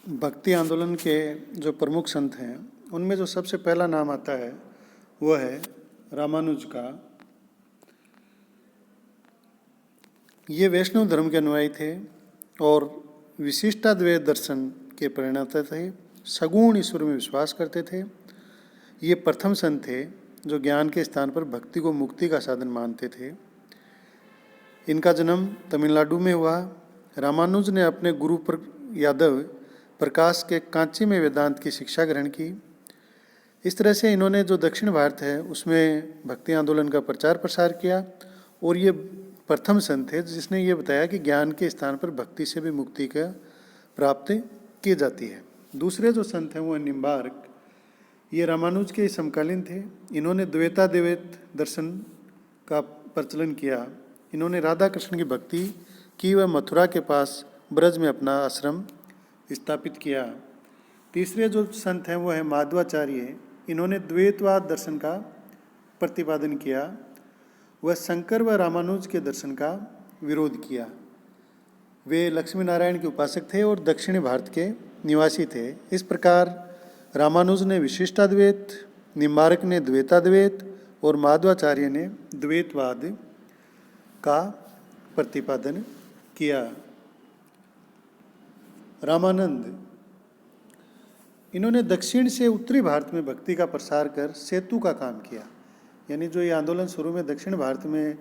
भक्ति आंदोलन के जो प्रमुख संत हैं उनमें जो सबसे पहला नाम आता है वो है रामानुज का। ये वैष्णव धर्म के अनुयायी थे और विशिष्टाद्वैत दर्शन के प्रणेता थे। सगुण ईश्वर में विश्वास करते थे। ये प्रथम संत थे जो ज्ञान के स्थान पर भक्ति को मुक्ति का साधन मानते थे। इनका जन्म तमिलनाडु में हुआ। रामानुज ने अपने गुरु यादव प्रकाश के कांची में वेदांत की शिक्षा ग्रहण की। इस तरह से इन्होंने जो दक्षिण भारत है उसमें भक्ति आंदोलन का प्रचार प्रसार किया और ये प्रथम संत थे जिसने ये बताया कि ज्ञान के स्थान पर भक्ति से भी मुक्ति का प्राप्त की जाती है। दूसरे जो संत हैं वो है निम्बार्क। ये रामानुज के समकालीन थे। इन्होंने द्वैताद्वैत दर्शन का प्रचलन किया। इन्होंने राधा कृष्ण की भक्ति की व मथुरा के पास ब्रज में अपना आश्रम स्थापित किया। तीसरे जो संत हैं वो है माधवाचार्य। इन्होंने द्वैतवाद दर्शन का प्रतिपादन किया। वह शंकर व रामानुज के दर्शन का विरोध किया। वे लक्ष्मी नारायण के उपासक थे और दक्षिणी भारत के निवासी थे। इस प्रकार रामानुज ने विशिष्टाद्वैत, निम्बार्क ने द्वैताद्वैत और माधवाचार्य ने द्वैतवाद का प्रतिपादन किया। रामानंद, इन्होंने दक्षिण से उत्तरी भारत में भक्ति का प्रसार कर सेतु का काम किया। यानी जो ये आंदोलन शुरू में दक्षिण भारत में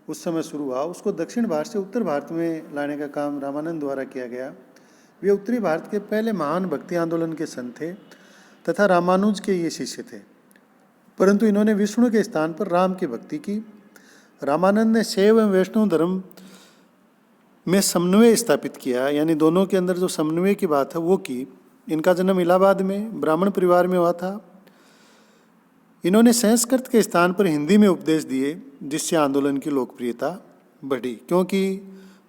उस समय शुरू हुआ उसको दक्षिण भारत से उत्तर भारत में लाने का काम रामानंद द्वारा किया गया। वे उत्तरी भारत के पहले महान भक्ति आंदोलन के संत थे तथा रामानुज के ये शिष्य थे, परंतु इन्होंने विष्णु के स्थान पर राम की भक्ति की। रामानंद ने शैव एवं वैष्णव धर्म में समन्वय स्थापित किया। यानी दोनों के अंदर जो समन्वय की बात है वो की। इनका जन्म इलाहाबाद में ब्राह्मण परिवार में हुआ था। इन्होंने संस्कृत के स्थान पर हिंदी में उपदेश दिए जिससे आंदोलन की लोकप्रियता बढ़ी, क्योंकि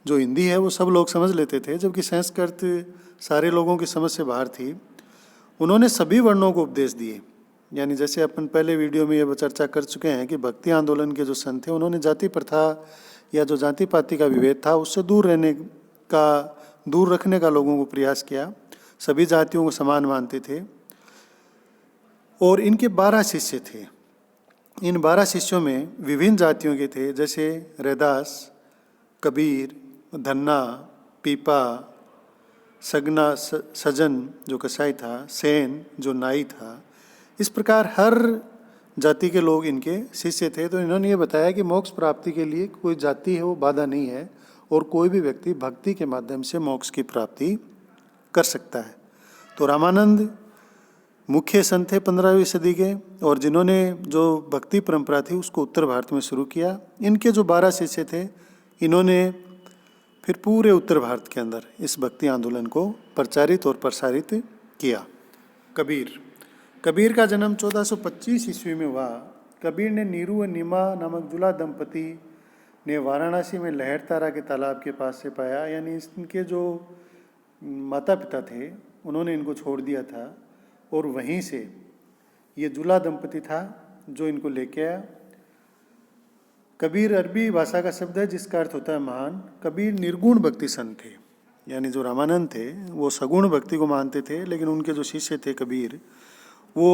जो हिंदी है वो सब लोग समझ लेते थे जबकि संस्कृत सारे लोगों की समझ से बाहर थी। उन्होंने सभी वर्णों को उपदेश दिए। यानी जैसे अपन पहले वीडियो में ये चर्चा कर चुके हैं कि भक्ति आंदोलन के जो संत थे उन्होंने जाति प्रथा या जो जाति पाति का विभेद था उससे दूर रखने का लोगों को प्रयास किया। सभी जातियों को समान मानते थे और इनके 12 शिष्य थे। इन 12 शिष्यों में विभिन्न जातियों के थे, जैसे रैदास, कबीर, धन्ना, पीपा, सगना, सजन जो कसाई था, सेन जो नाई था। इस प्रकार हर जाति के लोग इनके शिष्य थे। तो इन्होंने ये बताया कि मोक्ष प्राप्ति के लिए कोई जाति है वो बाधा नहीं है और कोई भी व्यक्ति भक्ति के माध्यम से मोक्ष की प्राप्ति कर सकता है। तो रामानंद मुख्य संत थे 15वीं सदी के और जिन्होंने जो भक्ति परंपरा थी उसको उत्तर भारत में शुरू किया। इनके जो 12 शिष्य थे इन्होंने फिर पूरे उत्तर भारत के अंदर इस भक्ति आंदोलन को प्रचारित और प्रसारित किया। कबीर का जन्म 1425 ईस्वी में हुआ। कबीर ने नीरू व नीमा नामक जुला दंपति ने वाराणसी में लहर तारा के तालाब के पास से पाया। यानी इनके जो माता पिता थे उन्होंने इनको छोड़ दिया था और वहीं से ये जुला दंपति था जो इनको लेके आया। कबीर अरबी भाषा का शब्द है जिसका अर्थ होता है महान। कबीर निर्गुण भक्ति संत थे। यानी जो रामानंद थे वो सगुण भक्ति को मानते थे, लेकिन उनके जो शिष्य थे कबीर वो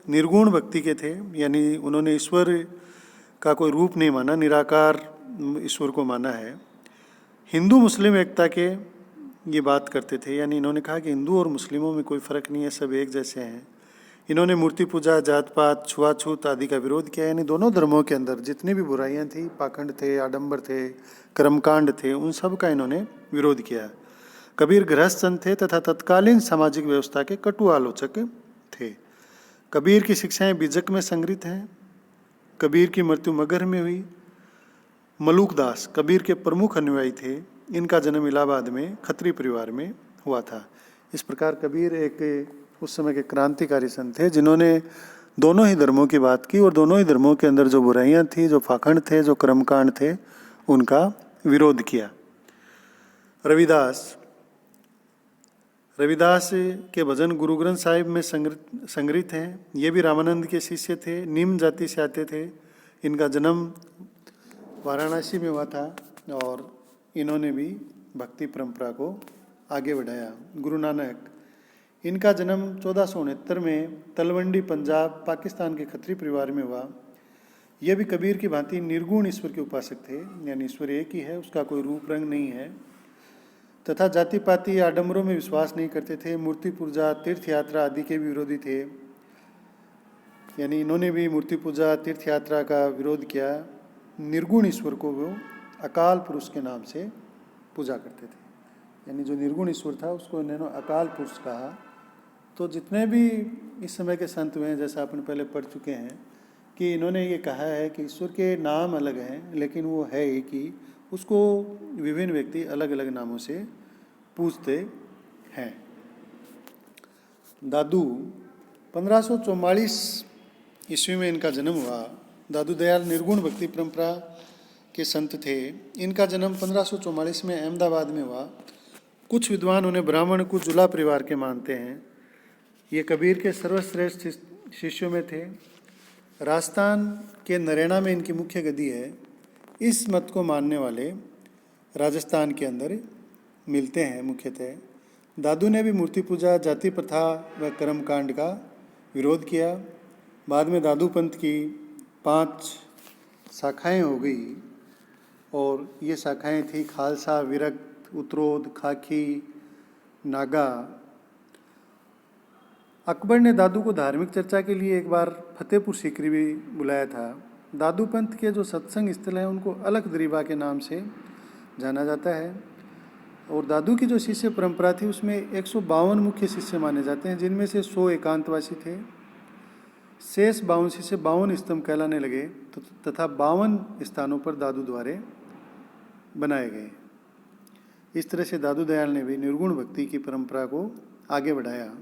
निर्गुण भक्ति के थे। यानी उन्होंने ईश्वर का कोई रूप नहीं माना, निराकार ईश्वर को माना है। हिंदू मुस्लिम एकता के ये बात करते थे। यानी इन्होंने कहा कि हिंदू और मुस्लिमों में कोई फ़र्क नहीं है, सब एक जैसे हैं। इन्होंने मूर्ति पूजा, जात पात, छुआछूत आदि का विरोध किया। यानी दोनों धर्मों के अंदर जितनी भी बुराइयां थी, पाखंड थे, आडंबर थे, कर्मकांड थे, उन सब का इन्होंने विरोध किया। कबीर गृहस्थ संत थे तथा तत्कालीन सामाजिक व्यवस्था के कटु आलोचक थे। कबीर की शिक्षाएं बीजक में संग्रहित हैं। कबीर की मृत्यु मगहर में हुई। मलूकदास कबीर के प्रमुख अनुयायी थे। इनका जन्म इलाहाबाद में खत्री परिवार में हुआ था। इस प्रकार कबीर एक उस समय के क्रांतिकारी संत थे जिन्होंने दोनों ही धर्मों की बात की और दोनों ही धर्मों के अंदर जो बुराइयां थी, जो पाखंड थे, जो कर्मकांड थे, उनका विरोध किया। रविदास के भजन गुरु ग्रंथ साहिब में संग्रहित हैं। ये भी रामानंद के शिष्य थे, निम्न जाति से आते थे। इनका जन्म वाराणसी में हुआ था और इन्होंने भी भक्ति परंपरा को आगे बढ़ाया। गुरु नानक, इनका जन्म 1469 में तलवंडी पंजाब पाकिस्तान के खत्री परिवार में हुआ। यह भी कबीर की भांति निर्गुण ईश्वर के उपासक थे, यानी ईश्वर एक ही है, उसका कोई रूप रंग नहीं है, तथा जाति पाति आडंबरों में विश्वास नहीं करते थे। मूर्ति पूजा, तीर्थ यात्रा आदि के भी विरोधी थे, यानी इन्होंने भी मूर्ति पूजा, तीर्थ यात्रा का विरोध किया। निर्गुण ईश्वर को वो अकाल पुरुष के नाम से पूजा करते थे, यानी जो निर्गुण ईश्वर था उसको इन्होंने अकाल पुरुष कहा। तो जितने भी इस समय के संत हुए हैं, जैसा अपन पहले पढ़ चुके हैं कि इन्होंने ये कहा है कि ईश्वर के नाम अलग हैं लेकिन वो है एक ही, उसको विभिन्न व्यक्ति अलग अलग नामों से पूजते हैं। दादू 1544 ईस्वी में इनका जन्म हुआ। दादू दयाल निर्गुण भक्ति परंपरा के संत थे। इनका जन्म 1544 में अहमदाबाद में हुआ। कुछ विद्वान उन्हें ब्राह्मण कुछ जुला परिवार के मानते हैं। ये कबीर के सर्वश्रेष्ठ शिष्यों में थे। राजस्थान के नरैना में इनकी मुख्य गद्दी है। इस मत को मानने वाले राजस्थान के अंदर मिलते हैं मुख्यतः। दादू ने भी मूर्ति पूजा, जाति प्रथा व कर्मकांड का विरोध किया। बाद में दादू पंथ की 5 शाखाएं हो गई और ये शाखाएं थी खालसा, विरक्त, उत्तरोध, खाकी, नागा। अकबर ने दादू को धार्मिक चर्चा के लिए एक बार फतेहपुर सीकरी भी बुलाया था। दादू पंथ के जो सत्संग स्थल हैं उनको अलख दरीबा के नाम से जाना जाता है। और दादू की जो शिष्य परंपरा थी उसमें 152 मुख्य शिष्य माने जाते हैं, जिनमें से 100 एकांतवासी थे। शेष 52 शिष्य 52 स्तंभ कहलाने लगे तथा 52 स्थानों पर दादू द्वारे बनाए गए। इस तरह से दादू दयाल ने भी निर्गुण भक्ति की परंपरा को आगे बढ़ाया।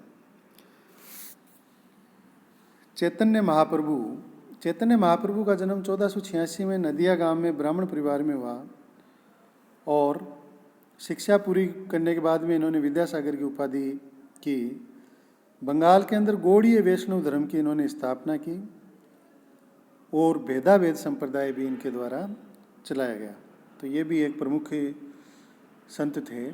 चैतन्य महाप्रभु का जन्म 1486 में नदिया गांव में ब्राह्मण परिवार में हुआ और शिक्षा पूरी करने के बाद में इन्होंने विद्यासागर की उपाधि की। बंगाल के अंदर गौड़ीय वैष्णव धर्म की इन्होंने स्थापना की और भेदाभेद संप्रदाय भी इनके द्वारा चलाया गया। तो ये भी एक प्रमुख संत थे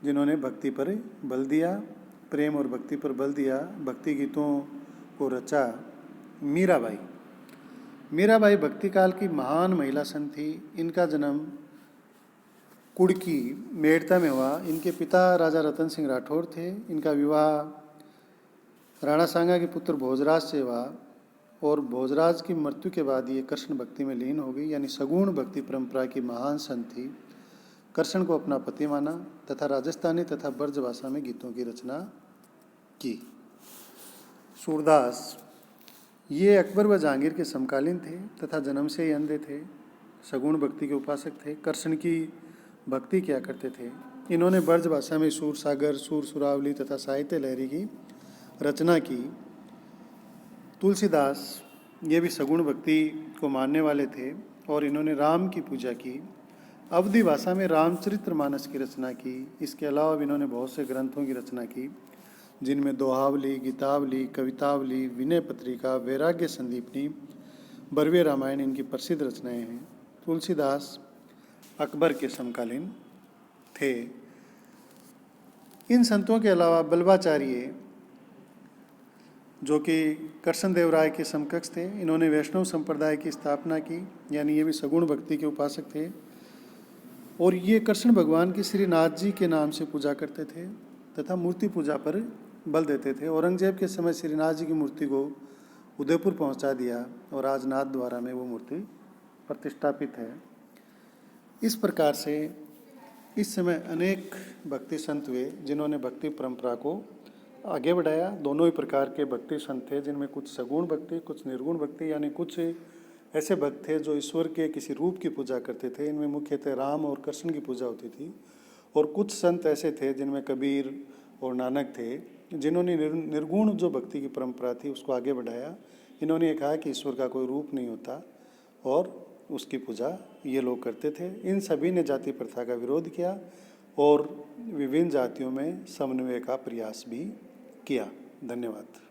जिन्होंने भक्ति पर बल दिया, प्रेम और भक्ति पर बल दिया। भक्ति गीतों को रचा मीराबाई भक्ति काल की महान महिला संत थी। इनका जन्म कुड़की मेड़ता में हुआ। इनके पिता राजा रतन सिंह राठौर थे। इनका विवाह राणा सांगा के पुत्र भोजराज से हुआ और भोजराज की मृत्यु के बाद ये कृष्ण भक्ति में लीन हो गई, यानी सगुण भक्ति परंपरा की महान संत थी। कृष्ण को अपना पति माना तथा राजस्थानी तथा ब्रज भाषा में गीतों की रचना की। सूरदास ये अकबर व जहांगीर के समकालीन थे तथा जन्म से ही अंधे थे। सगुण भक्ति के उपासक थे। कृष्ण की भक्ति किया करते थे। इन्होंने ब्रज भाषा में सूर सागर, सूर सुरावली तथा साहित्य लहरी की रचना की। तुलसीदास ये भी सगुण भक्ति को मानने वाले थे और इन्होंने राम की पूजा की। अवधी भाषा में रामचरितमानस की रचना की। इसके अलावा इन्होंने बहुत से ग्रंथों की रचना की, जिनमें दोहावली, गीतावली, कवितावली, विनय पत्रिका, वैराग्य संदीपनी, बरवे रामायण इनकी प्रसिद्ध रचनाएं हैं। तुलसीदास अकबर के समकालीन थे। इन संतों के अलावा बल्बाचार्य जो कि कृष्णदेव राय के समकक्ष थे, इन्होंने वैष्णव संप्रदाय की स्थापना की, यानी ये भी सगुण भक्ति के उपासक थे और ये कृष्ण भगवान की श्रीनाथ जी के नाम से पूजा करते थे तथा मूर्ति पूजा पर बल देते थे। औरंगजेब के समय श्रीनाथ जी की मूर्ति को उदयपुर पहुंचा दिया और आज नाथ द्वारा में वो मूर्ति प्रतिष्ठापित है। इस प्रकार से इस समय अनेक भक्ति संत हुए जिन्होंने भक्ति परंपरा को आगे बढ़ाया। दोनों ही प्रकार के भक्ति संत थे, जिनमें कुछ सगुण भक्ति, कुछ निर्गुण भक्ति, यानी कुछ ऐसे भक्त थे जो ईश्वर के किसी रूप की पूजा करते थे। इनमें मुख्यतः राम और कृष्ण की पूजा होती थी। और कुछ संत ऐसे थे जिनमें कबीर और नानक थे, जिन्होंने निर्गुण जो भक्ति की परंपरा थी उसको आगे बढ़ाया। इन्होंने कहा कि ईश्वर का कोई रूप नहीं होता और उसकी पूजा ये लोग करते थे। इन सभी ने जाति प्रथा का विरोध किया और विभिन्न जातियों में समन्वय का प्रयास भी किया। धन्यवाद।